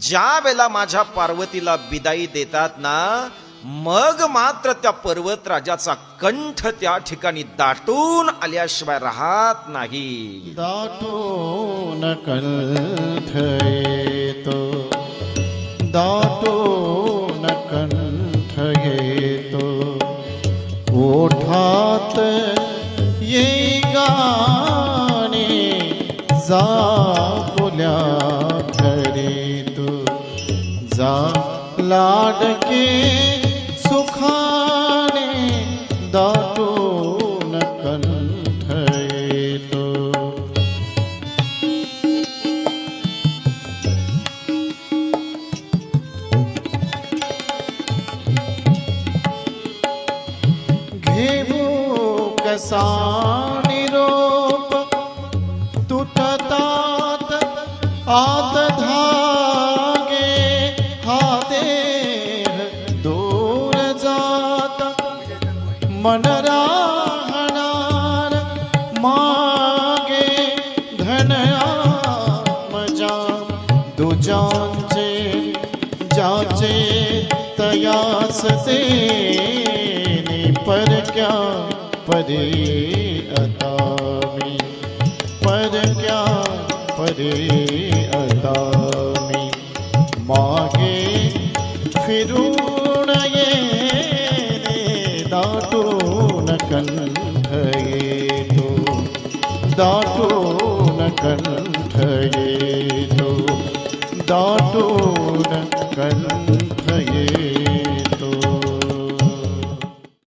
ज्या वेळेला माझ्या पार्वतीला बिदाई देतात ना, मग मात्र त्या पर्वतराजाचा कंठ त्या ठिकाणी दाटून आल्याशिवाय राहत नाही. दाटून कंठ येतो, दाटून कंठ येतो, ओठात ये गाणे जापुल्या घरी तू जा लाडके सुखाने दाटून कंठ येतो. घेऊ कसा निरोप तुटतात आत धागे, हा देह दूर जात मन राहणार मागे. धनया मजा दुजांचे जाचे तयास देने, पर क्या परे अता मी, पर क्या परे अता मी. मागे फिरून येणे दाटून कंठ येतो, दाटून कंठ येतो, दाटून कंठ